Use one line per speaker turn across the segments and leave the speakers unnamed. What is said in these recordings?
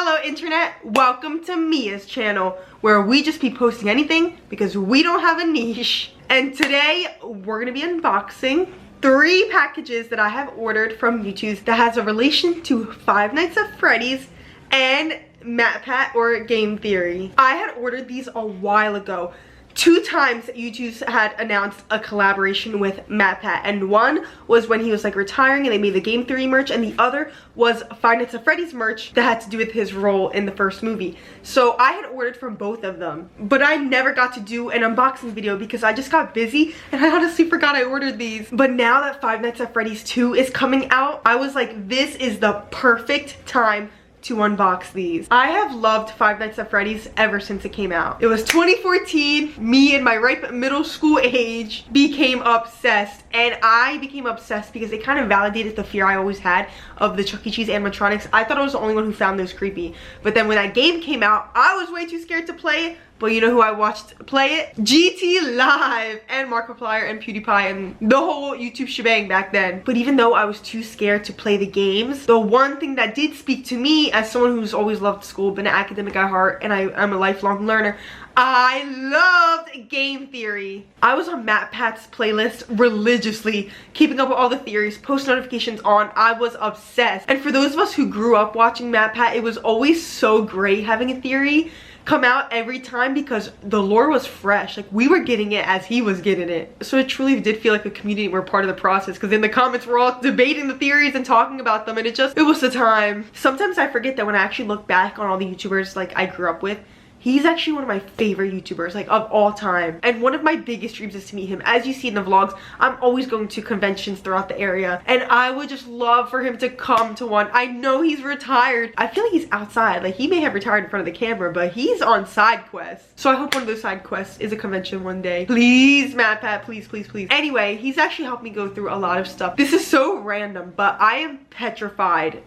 Hello internet, welcome to Mia's channel, where we just be posting anything because we don't have a niche. And today we're gonna be unboxing 3 packages that I have ordered from YOUTOOZ that has a relation to Five Nights at Freddy's and MatPat or Game Theory. I had ordered these a while ago. 2 times YOUTOOZ had announced a collaboration with MatPat, and one was when he was like retiring and they made the Game Theory merch, and the other was Five Nights at Freddy's merch that had to do with his role in the first movie. So I had ordered from both of them, but I never got to do an unboxing video because I just got busy and I honestly forgot I ordered these. But now that Five Nights at Freddy's 2 is coming out, I was like, this is the perfect time to unbox these. I have loved Five Nights at Freddy's ever since it came out. It was 2014. Me in my ripe middle school age became obsessed, and I became obsessed because it kind of validated the fear I always had of the Chuck E. Cheese animatronics. I thought I was the only one who found those creepy, but then when that game came out, I was way too scared to play it. But you know who I watched play it? GT Live and Markiplier and PewDiePie and the whole YouTube shebang back then. But even though I was too scared to play the games, the one thing that did speak to me as someone who's always loved school, been an academic at heart, and I'm a lifelong learner, I loved Game Theory. I was on MatPat's playlist religiously, keeping up with all the theories, post notifications on. I was obsessed. And for those of us who grew up watching MatPat, it was always so great having a theory come out every time because the lore was fresh. Like, we were getting it as he was getting it. So it truly did feel like a community. We're part of the process, because in the comments we're all debating the theories and talking about them, and it was the time. Sometimes I forget that when I actually look back on all the YouTubers like I grew up with, he's actually one of my favorite YouTubers, like, of all time. And one of my biggest dreams is to meet him. As you see in the vlogs, I'm always going to conventions throughout the area, and I would just love for him to come to one. I know he's retired. I feel like he's outside. Like, he may have retired in front of the camera, but he's on side quests. So I hope one of those side quests is a convention one day. Please, MatPat, please, please, please. Anyway, he's actually helped me go through a lot of stuff. This is so random, but I am petrified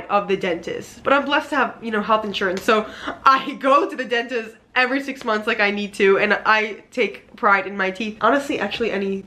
of the dentist. But I'm blessed to have, you know, health insurance, so I go to the dentist every 6 months like I need to, and I take pride in my teeth. Honestly, actually any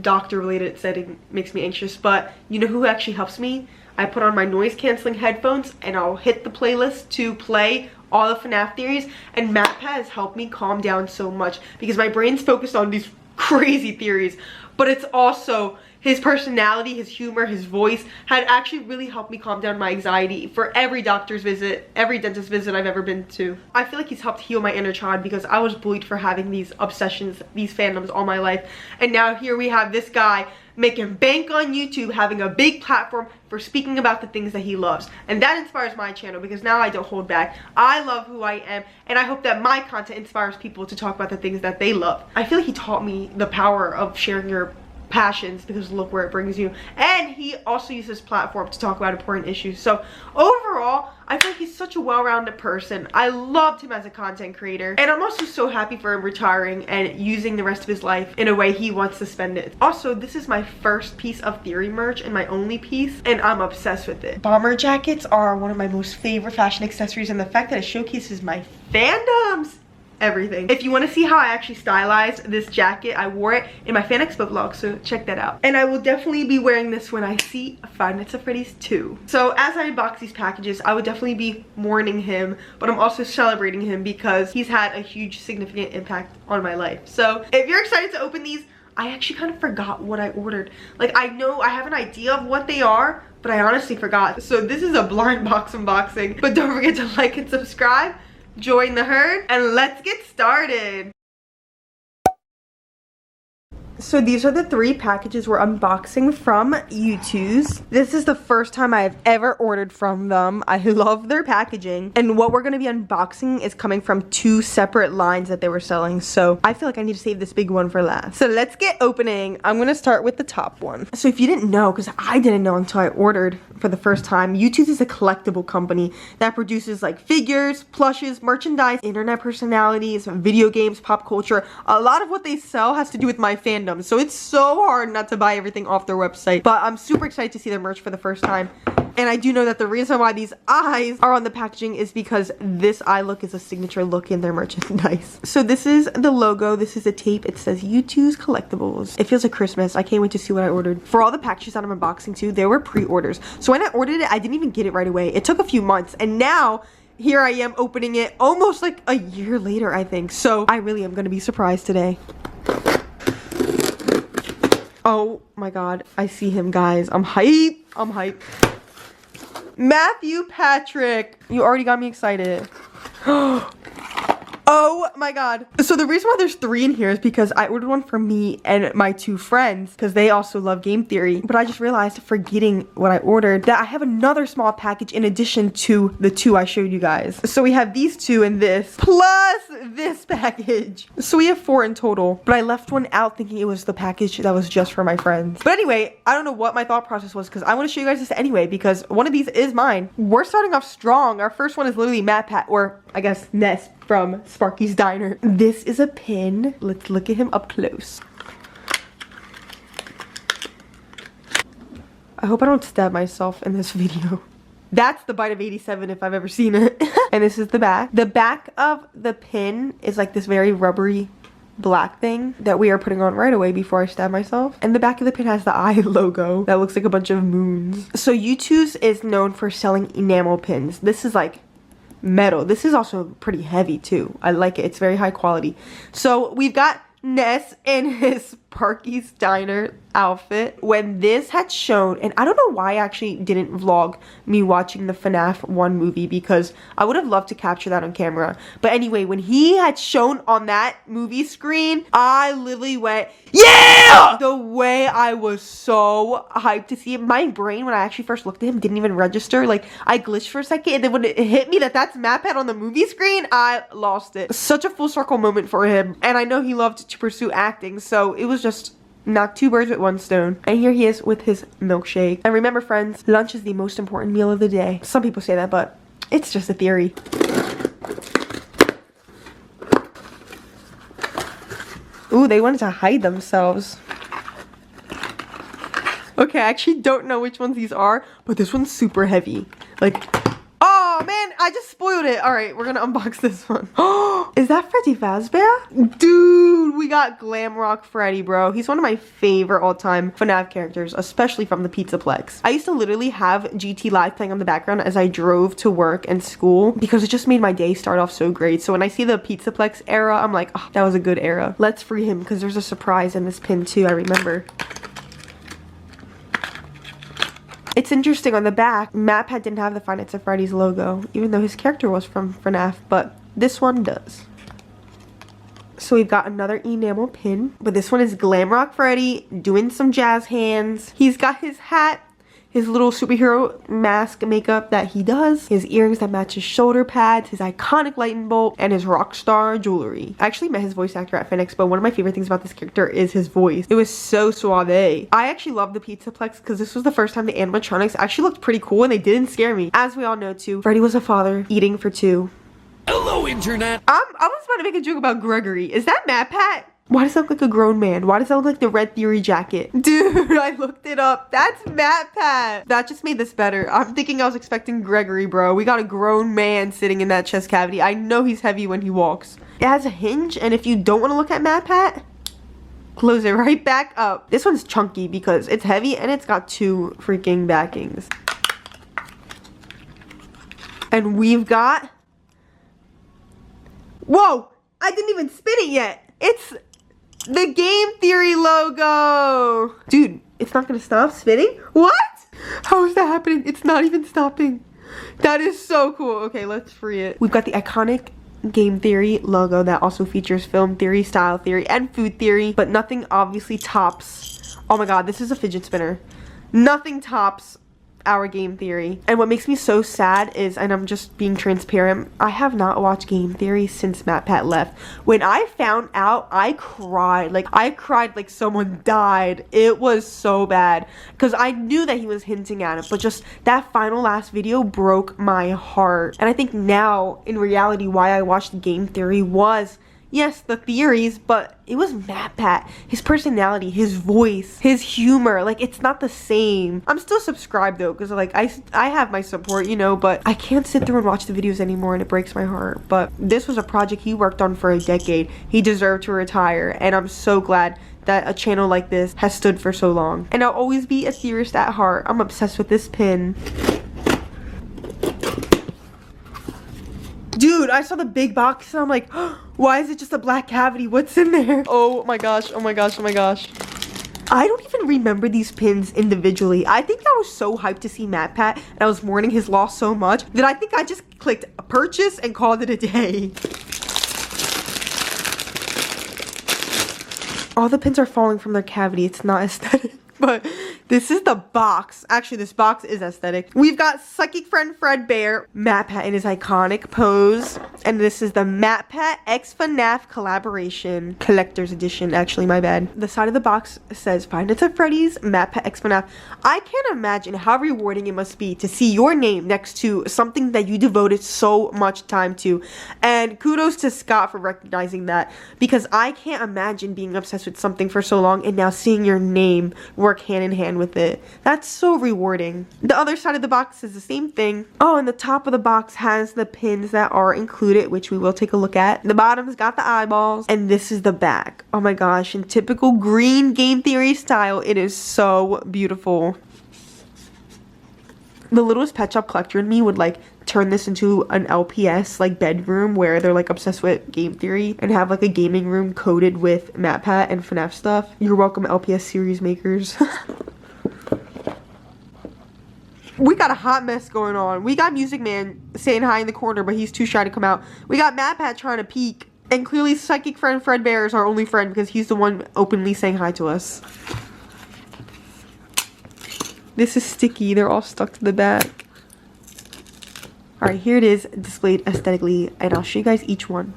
doctor related setting makes me anxious, but you know who actually helps me? I put on my noise canceling headphones and I'll hit the playlist to play all the FNAF theories, and MatPat has helped me calm down so much because my brain's focused on these crazy theories, but it's also his personality, his humor, his voice had actually really helped me calm down my anxiety for every doctor's visit, every dentist visit I've ever been to. I feel like he's helped heal my inner child because I was bullied for having these obsessions, these fandoms all my life. And now here we have this guy making bank on YouTube, having a big platform for speaking about the things that he loves. And that inspires my channel because now I don't hold back. I love who I am, and I hope that my content inspires people to talk about the things that they love. I feel like he taught me the power of sharing your passions because look where it brings you, and he also uses his platform to talk about important issues. So overall, I feel like he's such a well-rounded person. I loved him as a content creator, and I'm also so happy for him retiring and using the rest of his life in a way he wants to spend it. Also, this is my first piece of theory merch and my only piece, and I'm obsessed with it. Bomber jackets are one of my most favorite fashion accessories, and the fact that it showcases my fandoms, everything. If you want to see how I actually stylized this jacket, I wore it in my Fan Expo vlog, so check that out. And I will definitely be wearing this when I see Five Nights at Freddy's 2. So as I unbox these packages, I would definitely be mourning him, but I'm also celebrating him because he's had a huge significant impact on my life. So if you're excited to open these, I actually kind of forgot what I ordered. Like, I know I have an idea of what they are, but I honestly forgot. So this is a blind box unboxing, but don't forget to like and subscribe, join the herd, and let's get started. So these are the 3 packages we're unboxing from YOUTOOZ. This is the first time I have ever ordered from them. I love their packaging. And what we're going to be unboxing is coming from 2 separate lines that they were selling. So I feel like I need to save this big one for last. So let's get opening. I'm going to start with the top one. So if you didn't know, because I didn't know until I ordered for the first time, YOUTOOZ is a collectible company that produces like figures, plushes, merchandise, internet personalities, video games, pop culture. A lot of what they sell has to do with my fandom. So it's so hard not to buy everything off their website. But I'm super excited to see their merch for the first time. And I do know that the reason why these eyes are on the packaging is because this eye look is a signature look in their merchandise. So this is the logo. This is the tape. It says YOUTOOZ Collectibles. It feels like Christmas. I can't wait to see what I ordered. For all the packages that I'm unboxing too, there were pre-orders. So when I ordered it, I didn't even get it right away. It took a few months, and now here I am opening it almost like a year later, I think. So I really am gonna be surprised today. Oh my god, I see him, guys. I'm hyped. I'm hyped. Matthew Patrick, you already got me excited. Oh my god. So the reason why there's 3 in here is because I ordered one for me and my 2 friends because they also love game theory. But I just realized, forgetting what I ordered, that I have another small package in addition to the 2 I showed you guys. So we have these 2 and this, plus this package. So we have 4 in total. But I left one out thinking it was the package that was just for my friends. But anyway, I don't know what my thought process was because I want to show you guys this anyway because one of these is mine. We're starting off strong. Our first one is literally MatPat, or I guess Ness from �㧻𝙬𝙨 Diner. This is a pin. Let's look at him up close. I hope I don't stab myself in this video. That's the 𝙑𝙘𝙤𝙨 if I've ever seen it. And this is the back. The back of the pin is like this very rubbery black thing that we are putting on right away before I stab myself. And the back of the pin has the eye logo that looks like a bunch of moons. So YOUTOOZ is known for selling enamel pins. This is like metal. This is also pretty heavy too. I like it. It's very high quality. So we've got Ness in his �㾬𝙀 Diner outfit. When this had shown, and I don't know why I actually didn't vlog me watching the FNAF 1 movie because I would have loved to capture that on camera. But anyway, when he had shown on that movie screen, I literally went, yeah! The way I was so hyped to see it. My brain, when I actually first looked at him, didn't even register. Like, I glitched for a second, and then when it hit me that that's MatPat on the movie screen, I lost it. Such a full circle moment for him. And I know he loved to pursue acting, so it was just knock 2 birds with 1 stone. And here he is with his milkshake. And remember, friends, lunch is the most important meal of the day. Some people say that, but it's just a theory. Ooh, they wanted to hide themselves. Okay, I actually don't know which ones these are, but this one's super heavy. Like, oh man, I just spoiled it. All right, we're gonna unbox this one. Oh, is that Freddy Fazbear? Dude, we got Glam Rock Freddy, bro. He's one of my favorite all-time FNAF characters, especially from the Pizzaplex. I used to literally have GT Live playing on the background as I drove to work and school because it just made my day start off so great. So when I see the Pizzaplex era, I'm like, oh, that was a good era. Let's free him because there's a surprise in this pin too, I remember. It's interesting, on the back, MatPat didn't have the Five Nights at Freddy's logo, even though his character was from FNAF, but this one does. So we've got another enamel pin, but this one is Glam Rock Freddy doing some jazz hands. He's got his hat, his little superhero mask makeup that he does, his earrings that match his shoulder pads, his iconic lightning bolt, and his rock star jewelry. I actually met his voice actor at FanExpo. One of my favorite things about this character is his voice. It was so suave. I actually love the Pizzaplex because this was the first time the animatronics actually looked pretty cool and they didn't scare me. As we all know too, Freddy was a father eating for 2.
Hello, internet.
I was about to make a joke about Gregory. Is that MatPat? Why does that look like a grown man? Why does that look like the Red Theory jacket? Dude, I looked it up. That's MatPat. That just made this better. I'm thinking I was expecting Gregory, bro. We got a grown man sitting in that chest cavity. I know he's heavy when he walks. It has a hinge, and if you don't want to look at MatPat, close it right back up. This one's chunky because it's heavy and it's got 2 freaking backings. And we've got... Whoa! I didn't even spin it yet. It's the Game Theory logo. Dude, it's not gonna stop spinning? What? How is that happening? It's not even stopping. That is so cool. Okay, let's free it. We've got the iconic Game Theory logo that also features film theory, style theory, and food theory, but nothing obviously tops. Oh my god, this is a fidget spinner. Nothing tops our Game Theory. And what makes me so sad is, and I'm just being transparent, I have not watched Game Theory since MatPat left. When I found out, I cried like someone died. It was so bad because I knew that he was hinting at it, but just that final last video broke my heart. And I think now in reality why I watched Game Theory was, yes, the theories, but it was MatPat. His personality, his voice, his humor, like, it's not the same. I'm still subscribed though, because like I have my support, you know, but I can't sit through and watch the videos anymore, and it breaks my heart. But this was a project he worked on for a decade. He deserved to retire, and I'm so glad that a channel like this has stood for so long. And I'll always be a theorist at heart. I'm obsessed with this pin. Dude, I saw the big box and I'm like, oh, why is it just a black cavity? What's in there? Oh my gosh, oh my gosh, oh my gosh. I don't even remember these pins individually. I think I was so hyped to see MatPat and I was mourning his loss so much that I think I just clicked purchase and called it a day. All the pins are falling from their cavity. It's not aesthetic. But this is the box. Actually, this box is aesthetic. We've got Psychic Friend Fredbear, MatPat in his iconic pose. And this is the MatPat X FNAF collaboration. Collector's edition, actually, my bad. The side of the box says, Five Nights at Freddy's, MatPat X FNAF. I can't imagine how rewarding it must be to see your name next to something that you devoted so much time to. And kudos to Scott for recognizing that. Because I can't imagine being obsessed with something for so long and now seeing your name work hand in hand with it. That's so rewarding. The other side of the box is the same thing. Oh, and the top of the box has the pins that are included, which we will take a look at. The bottom's got the eyeballs, and this is the back. Oh my gosh, in typical green game theory style, it is so beautiful. The littlest pet shop collector in me would like turn this into an LPS like bedroom where they're like obsessed with game theory and have like a gaming room coated with MatPat and FNAF stuff. You're welcome, LPS series makers. We got a hot mess going on. We got Music Man saying hi in the corner, but he's too shy to come out. We got MatPat trying to peek, and clearly Psychic Friend Fredbear is our only friend because he's the one openly saying hi to us. This is sticky. They're all stuck to the back. Alright, here it is displayed aesthetically, and I'll show you guys each one.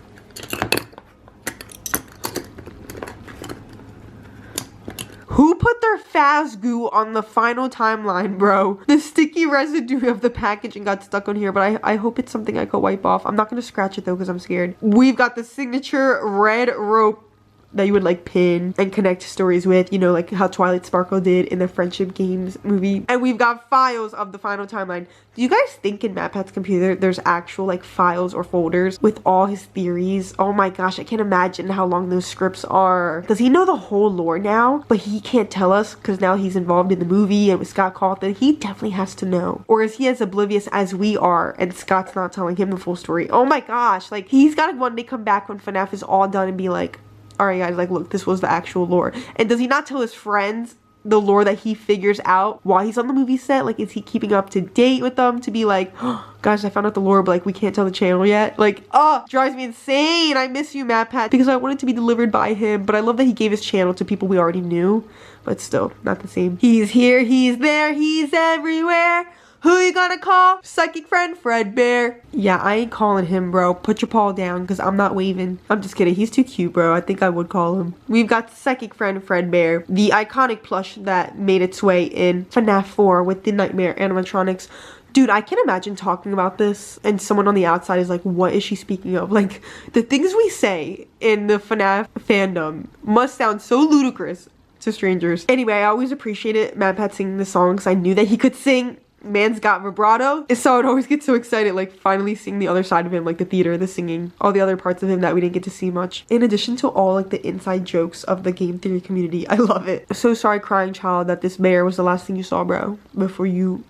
Who put their fast goo on the final timeline, bro? The sticky residue of the packaging got stuck on here, but I hope it's something I could wipe off. I'm not going to scratch it though because I'm scared. We've got the signature red rope that you would like pin and connect stories with, you know, like how Twilight Sparkle did in the Friendship Games movie. And we've got files of the final timeline. Do you guys think in MatPat's computer there's actual like files or folders with all his theories? Oh my gosh, I can't imagine how long those scripts are. Does he know the whole lore now? But he can't tell us because now he's involved in the movie and with Scott Cawthon. He definitely has to know. Or is he as oblivious as we are and Scott's not telling him the full story? Oh my gosh, like he's gotta one day come back when FNAF is all done and be like, alright guys, like look, this was the actual lore. And does he not tell his friends the lore that he figures out while he's on the movie set? Like, is he keeping up to date with them to be like, oh, guys, I found out the lore, but like we can't tell the channel yet? Like, oh, drives me insane. I miss you, MatPat, because I want it to be delivered by him, but I love that he gave his channel to people we already knew, but still not the same. He's here, he's there, he's everywhere. Who you gonna call? Psychic Friend Fredbear. Yeah, I ain't calling him, bro. Put your paw down, because I'm not waving. I'm just kidding. He's too cute, bro. I think I would call him. We've got Psychic Friend Fredbear, the iconic plush that made its way in FNAF 4 with the Nightmare animatronics. Dude, I can't imagine talking about this and someone on the outside is like, what is she speaking of? Like, the things we say in the FNAF fandom must sound so ludicrous to strangers. Anyway, I always appreciated MatPat singing the song because I knew that he could sing. Man's got vibrato, so I would always get so excited like finally seeing the other side of him, like the theater, the singing, all the other parts of him that we didn't get to see much. In addition to all like the inside jokes of the game theory community, I love it. So sorry, crying child, that this bear was the last thing you saw, bro, before you...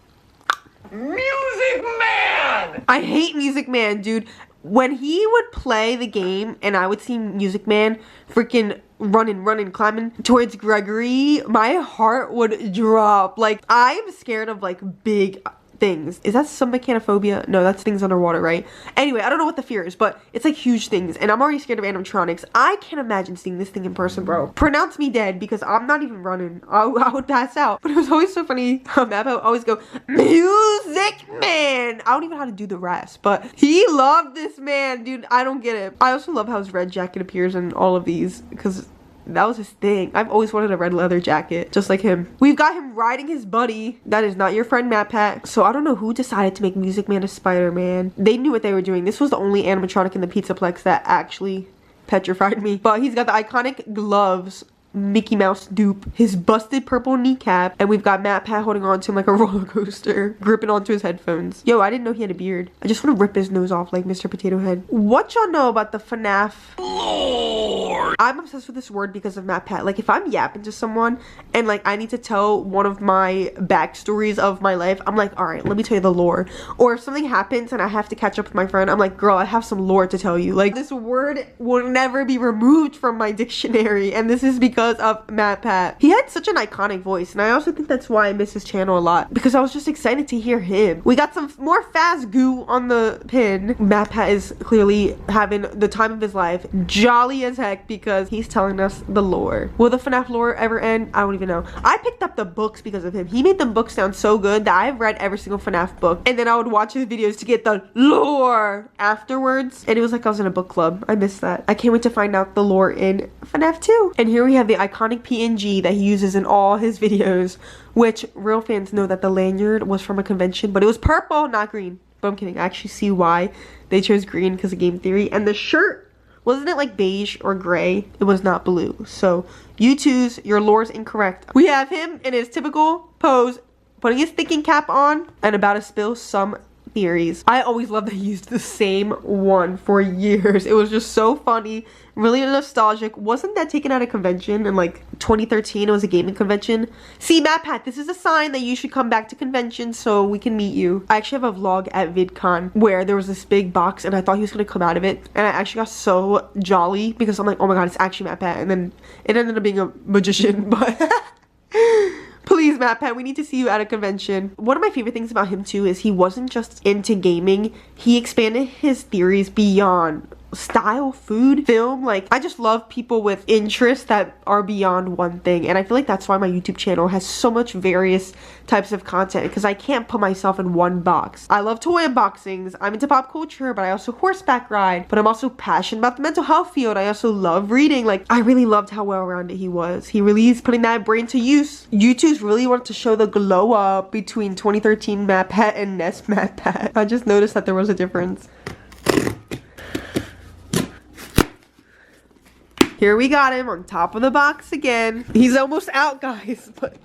Music Man! I hate Music Man, dude. When he would play the game and I would see Music Man freaking running, climbing towards Gregory, my heart would drop. Like, I'm scared of like big things. Is that some mechanophobia? No, that's things underwater, right? Anyway, I don't know what the fear is, but it's like huge things, and I'm already scared of animatronics. I can't imagine seeing this thing in person, bro. Pronounce me dead, because I'm not even running. I would pass out. But it was always so funny. I would always go, Music Man! I don't even know how to do the rest, but he loved this man, dude. I don't get it. I also love how his red jacket appears in all of these, because that was his thing. I've always wanted a red leather jacket, just like him. We've got him riding his buddy. That is not your friend MatPat. So I don't know who decided to make Music Man a Spider-Man. They knew what they were doing. This was the only animatronic in the Pizzaplex that actually petrified me. But he's got the iconic gloves, Mickey Mouse dupe, his busted purple kneecap, and we've got MatPat holding on to him like a roller coaster, gripping onto his headphones. Yo, I didn't know he had a beard. I just want to rip his nose off like Mr. Potato Head. What y'all know about the FNAF lore? I'm obsessed with this word because of MatPat. Like, if I'm yapping to someone and like I need to tell one of my backstories of my life, I'm like, all right, let me tell you the lore. Or if something happens and I have to catch up with my friend, I'm like, girl, I have some lore to tell you. Like, this word will never be removed from my dictionary, and this is because of MatPat. He had such an iconic voice, and I also think that's why I miss his channel a lot, because I was just excited to hear him. We got some more fast goo on the pin. MatPat is clearly having the time of his life, jolly as heck, because he's telling us the lore. Will the FNAF lore ever end? I don't even know. I picked up the books because of him. He made the books sound so good that I've read every single FNAF book, and then I would watch his videos to get the lore afterwards, and it was like I was in a book club. I missed that. I can't wait to find out the lore in FNAF 2. And here we have the iconic PNG that he uses in all his videos, which real fans know that the lanyard was from a convention, but it was purple, not green. But I'm kidding. I actually see why they chose green, because of game theory. And the shirt, wasn't it like beige or gray? It was not blue. So YOUTOOZ, your lore is incorrect. We have him in his typical pose, putting his thinking cap on and about to spill some theories. I always loved that he used the same one for years. It was just so funny, really nostalgic. Wasn't that taken at a convention in like 2013? It was a gaming convention. See, MatPat, this is a sign that you should come back to conventions so we can meet you. I actually have a vlog at VidCon where there was this big box and I thought he was gonna come out of it, and I actually got so jolly because I'm like, oh my god, it's actually MatPat, and then it ended up being a magician. But please, MatPat, we need to see you at a convention. One of my favorite things about him too is he wasn't just into gaming. He expanded his theories beyond style, food, film. Like, I just love people with interests that are beyond one thing, and I feel like that's why my YouTube channel has so much various types of content, because I can't put myself in one box. I love toy unboxings, I'm into pop culture, but I also horseback ride, but I'm also passionate about the mental health field. I also love reading. Like, I really loved how well-rounded he was. He really is putting that brain to use. YouTube's really wanted to show the glow up between 2013 MatPat and Ness MatPat. I just noticed that there was a difference. Here we got him on top of the box again. He's almost out, guys. But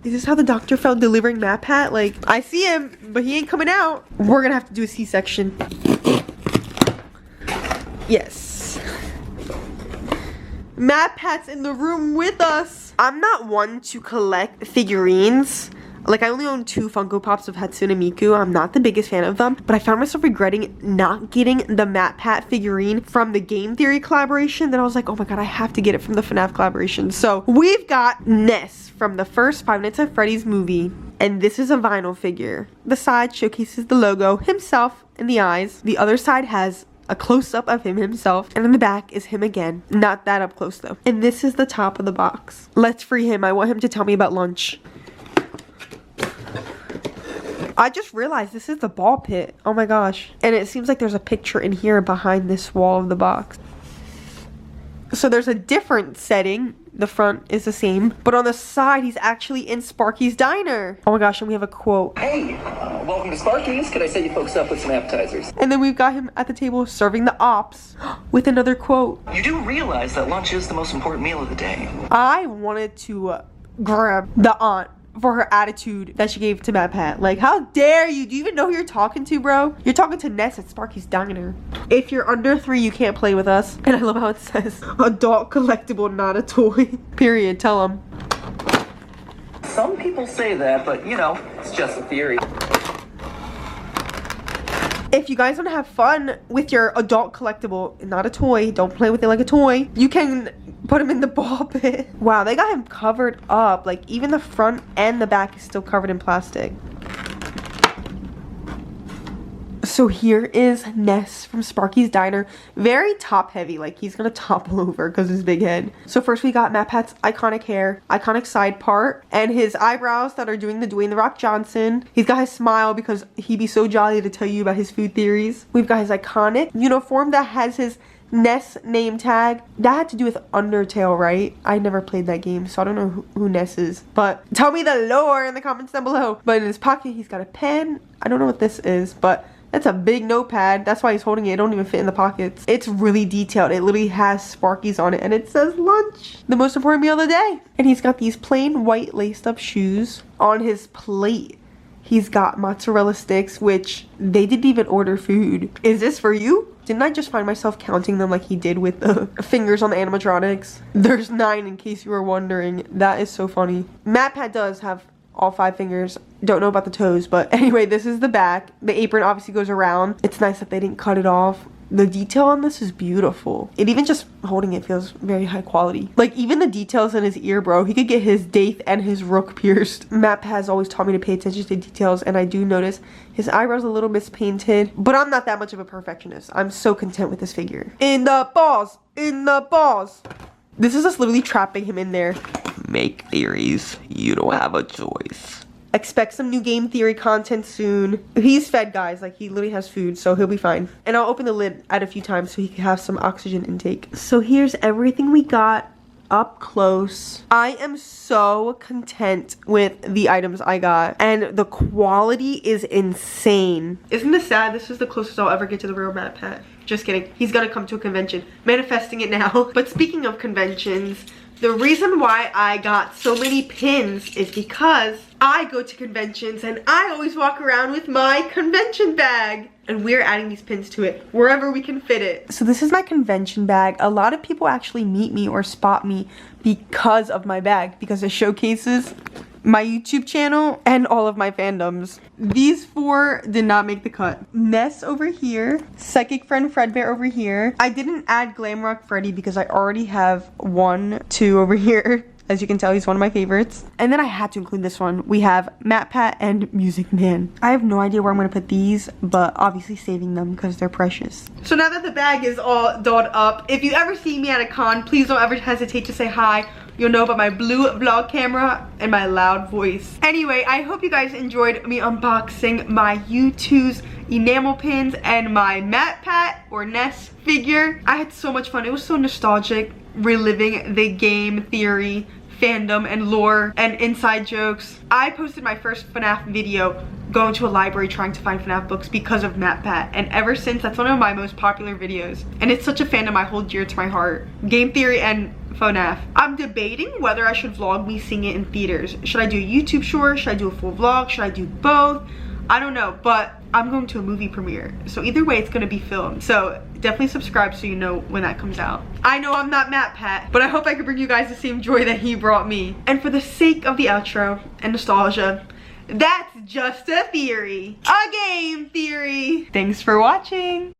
is this how the doctor felt delivering MatPat? Like, I see him, but he ain't coming out. We're gonna have to do a C-section. Yes. MatPat's in the room with us. I'm not one to collect figurines. Like, I only own 2 Funko Pops of Hatsune Miku. I'm not the biggest fan of them, but I found myself regretting not getting the MatPat figurine from the Game Theory collaboration. Then I was like, oh my god, I have to get it from the FNAF collaboration. So we've got Ness from the first Five Nights at Freddy's movie, and this is a vinyl figure. The side showcases the logo, himself, and the eyes. The other side has a close-up of him himself, and in the back is him again. Not that up close though. And this is the top of the box. Let's free him. I want him to tell me about lunch. I just realized this is the ball pit. Oh my gosh. And it seems like there's a picture in here behind this wall of the box. So there's a different setting. The front is the same, but on the side he's actually in Sparky's diner. Oh my gosh, and we have a quote.
Hey, welcome to Sparky's. Could I set you folks up with some appetizers?
And then we've got him at the table serving the ops with another quote.
You do realize that lunch is the most important meal of the day.
I wanted to grab the aunt for her attitude that she gave to MatPat. Like, how dare you? Do you even know who you're talking to, bro? You're talking to Ness at Sparky's diner. If you're under 3, you can't play with us. And I love how it says, adult collectible, not a toy. Period. Tell them.
Some people say that, but you know, it's just a theory.
If you guys want to have fun with your adult collectible, not a toy, don't play with it like a toy, you can put him in the ball pit. Wow, they got him covered up. Like, even the front and the back is still covered in plastic. So here is Ness from Sparky's Diner. Very top heavy, like he's gonna topple over because of his big head. So first we got MatPat's iconic hair, iconic side part, and his eyebrows that are doing the Dwayne The Rock Johnson. He's got his smile because he'd be so jolly to tell you about his food theories. We've got his iconic uniform that has his Ness name tag. That had to do with Undertale, right? I never played that game, so I don't know who Ness is. But tell me the lore in the comments down below. But in his pocket, he's got a pen. I don't know what this is, but That's a big notepad. That's why he's holding it. It don't even fit in the pockets. It's really detailed. It literally has Sparkies on it and it says lunch. The most important meal of the day. And he's got these plain white laced up shoes on his plate. He's got mozzarella sticks, which they didn't even order food. Is this for you? Didn't I just find myself counting them like he did with the fingers on the animatronics? There's 9 in case you were wondering. That is so funny. MatPat does have all 5 fingers. Don't know about the toes, but anyway, this is the back. The apron obviously goes around. It's nice that they didn't cut it off. The detail on this is beautiful. It even just holding it feels very high quality. Like even the details in his ear, bro. He could get his 𝙬𝙬 and his rook pierced. Matt has always taught me to pay attention to details, and I do notice his eyebrows a little mispainted, but I'm not that much of a perfectionist. I'm so content with this figure. In the balls, in the balls. This is us literally trapping him in there.
Make theories. You don't have a choice.
Expect some new game theory content soon. He's fed, guys. Like, he literally has food, so he'll be fine. And I'll open the lid at a few times so he can have some oxygen intake. So here's everything we got up close. I am so content with the items I got, and the quality is insane. Isn't this sad? This is the closest I'll ever get to the real MatPat. Just kidding. He's gonna come to a convention. Manifesting it now. But speaking of conventions, the reason why I got so many pins is because I go to conventions and I always walk around with my convention bag. And we're adding these pins to it wherever we can fit it. So this is my convention bag. A lot of people actually meet me or spot me because of my bag, because it showcases my YouTube channel and all of my fandoms. These 4 did not make the cut. Ness over here, Psychic Friend Fredbear over here. I didn't add Glamrock Freddy because I already have 1, 2 over here. As you can tell, he's one of my favorites. And then I had to include this one. We have MatPat and Music Man. I have no idea where I'm gonna put these, but obviously saving them because they're precious. So now that the bag is all dolled up, if you ever see me at a con, please don't ever hesitate to say hi. You'll know about my blue vlog camera and my loud voice. Anyway, I hope you guys enjoyed me unboxing my YOUTOOZ enamel pins and my MatPat or Ness figure. I had so much fun. It was so nostalgic, reliving the game theory, fandom, and lore, and inside jokes. I posted my first FNAF video going to a library trying to find FNAF books because of MatPat, and ever since, that's one of my most popular videos. And it's such a fandom I hold dear to my heart. Game theory and FNAF. I'm debating whether I should vlog me seeing it in theaters. Should I do a YouTube short? Should I do a full vlog? Should I do both? I don't know, but I'm going to a movie premiere. So either way, it's gonna be filmed. So definitely subscribe so you know when that comes out. I know I'm not MatPat, but I hope I can bring you guys the same joy that he brought me. And for the sake of the outro and nostalgia, that's just a theory. A game theory. Thanks for watching.